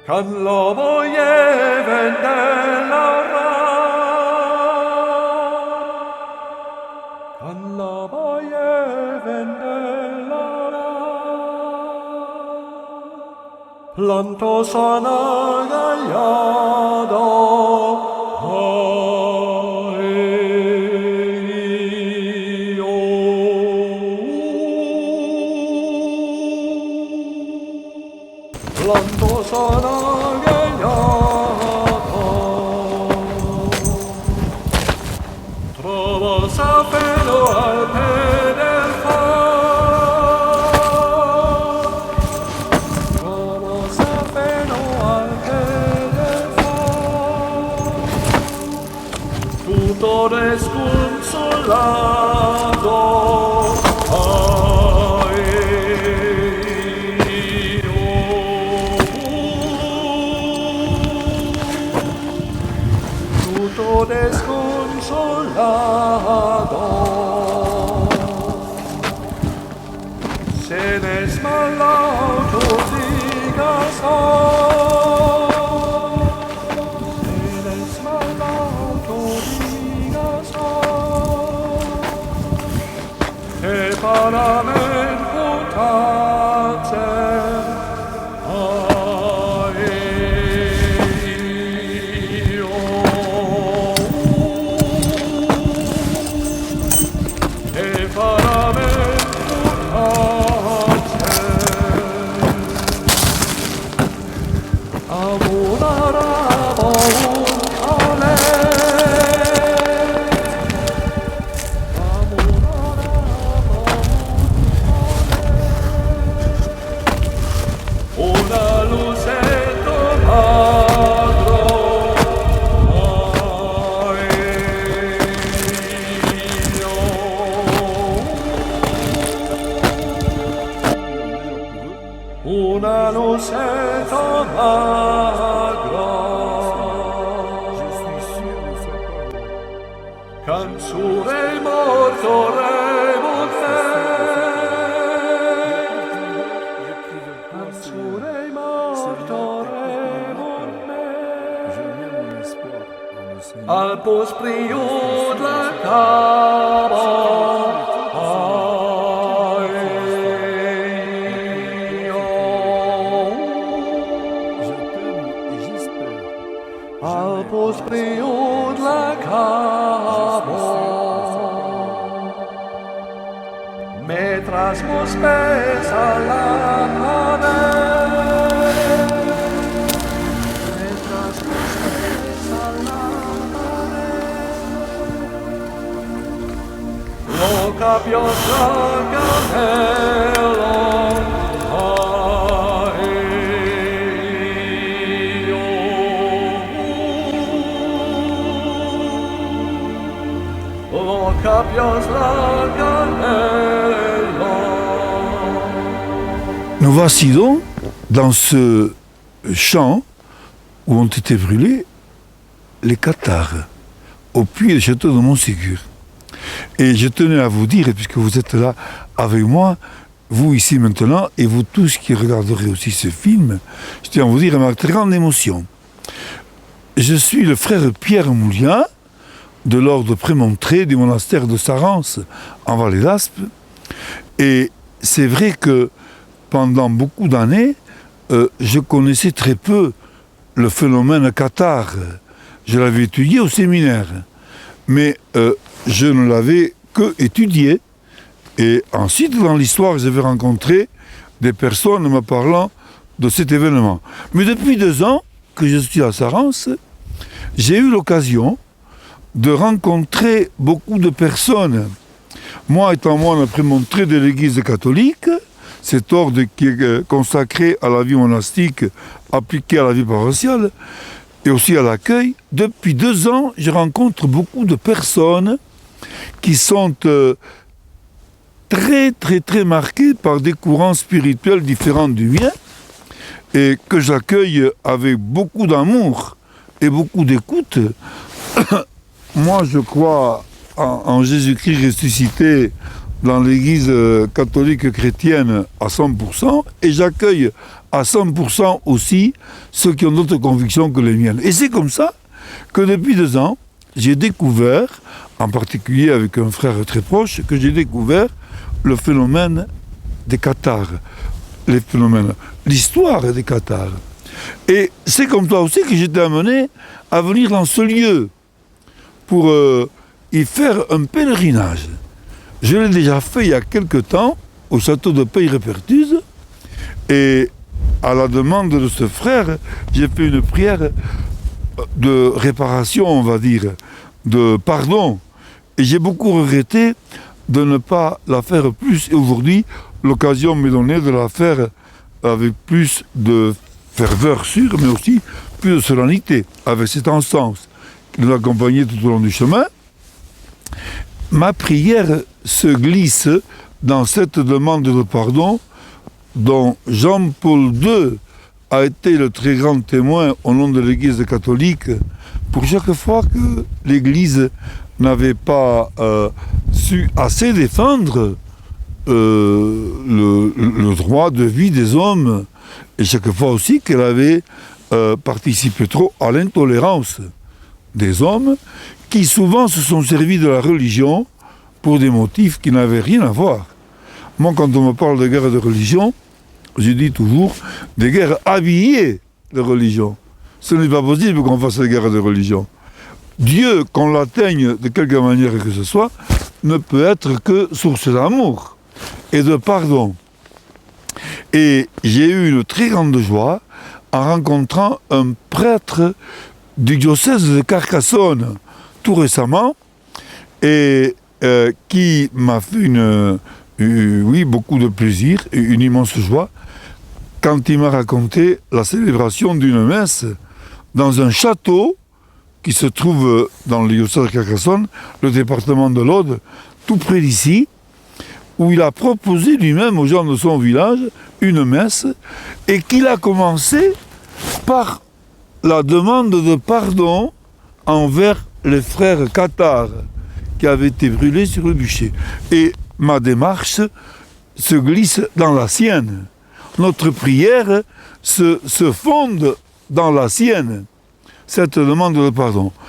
Kan loboje vendelara, kan loboje vendelara, planto sana gallado, planto sana gallado, trovo sapelo al del far, trovo sapelo al del far, tutto desconsolato. Desconsolado, se desmalauto digas se desmalauto digas e para me putate. Una lucetta magra, canzone morto remote, canzone morto remote, al posprio la cavo. Al pospriud la cavo, metras mos pesa la cane, metras mos pesa la cane, lo capios la canelo. Nous voici donc dans ce champ où ont été brûlés les cathares au puits du château de Montségur. Et je tenais à vous dire, puisque vous êtes là avec moi, vous ici maintenant, et vous tous qui regarderez aussi ce film, je tiens à vous dire ma très grande émotion. Je suis le frère Pierre Moulien, de l'ordre prémontré du monastère de Sarance en Vallée d'Aspe. Et c'est vrai que pendant beaucoup d'années, je connaissais très peu le phénomène cathare. Je l'avais étudié au séminaire, mais je ne l'avais que étudié. Et ensuite, dans l'histoire, j'avais rencontré des personnes me parlant de cet événement. Mais depuis 2 ans que je suis à Sarance, j'ai eu l'occasion de rencontrer beaucoup de personnes. Moi, étant moine prémontré de l'Église catholique, cet ordre qui est consacré à la vie monastique, appliqué à la vie paroissiale, et aussi à l'accueil, depuis 2 ans, je rencontre beaucoup de personnes qui sont très, très, très marquées par des courants spirituels différents du mien, et que j'accueille avec beaucoup d'amour et beaucoup d'écoute. Moi, je crois en Jésus-Christ ressuscité dans l'église catholique chrétienne à 100% et j'accueille à 100% aussi ceux qui ont d'autres convictions que les miennes. Et c'est comme ça que depuis 2 ans, j'ai découvert, en particulier avec un frère très proche, que j'ai découvert le phénomène des cathares, l'histoire des cathares. Et c'est comme toi aussi que j'étais amené à venir dans ce lieu pour y faire un pèlerinage. Je l'ai déjà fait il y a quelque temps au château de Peyrepertuse et à la demande de ce frère, j'ai fait une prière de réparation, on va dire, de pardon. Et j'ai beaucoup regretté de ne pas la faire plus. Et aujourd'hui, l'occasion m'est donnée de la faire avec plus de ferveur sûre, mais aussi plus de solennité, avec cet encens qui nous accompagnait tout au long du chemin. Ma prière se glisse dans cette demande de pardon dont Jean-Paul II a été le très grand témoin au nom de l'Église catholique pour chaque fois que l'Église n'avait pas su assez défendre le droit de vie des hommes et chaque fois aussi qu'elle avait participé trop à l'intolérance des hommes qui souvent se sont servis de la religion pour des motifs qui n'avaient rien à voir. Moi, quand on me parle de guerre de religion, je dis toujours des guerres habillées de religion. Ce n'est pas possible qu'on fasse des guerres de religion. Dieu, qu'on l'atteigne de quelque manière que ce soit, ne peut être que source d'amour et de pardon. Et j'ai eu une très grande joie en rencontrant un prêtre du diocèse de Carcassonne tout récemment et qui m'a fait beaucoup de plaisir et une immense joie quand il m'a raconté la célébration d'une messe dans un château qui se trouve dans le diocèse de Carcassonne, le département de l'Aude, tout près d'ici, où il a proposé lui-même aux gens de son village une messe et qu'il a commencé par la demande de pardon envers les frères cathares qui avaient été brûlés sur le bûcher. Et ma démarche se glisse dans la sienne. Notre prière se fonde dans la sienne, cette demande de pardon.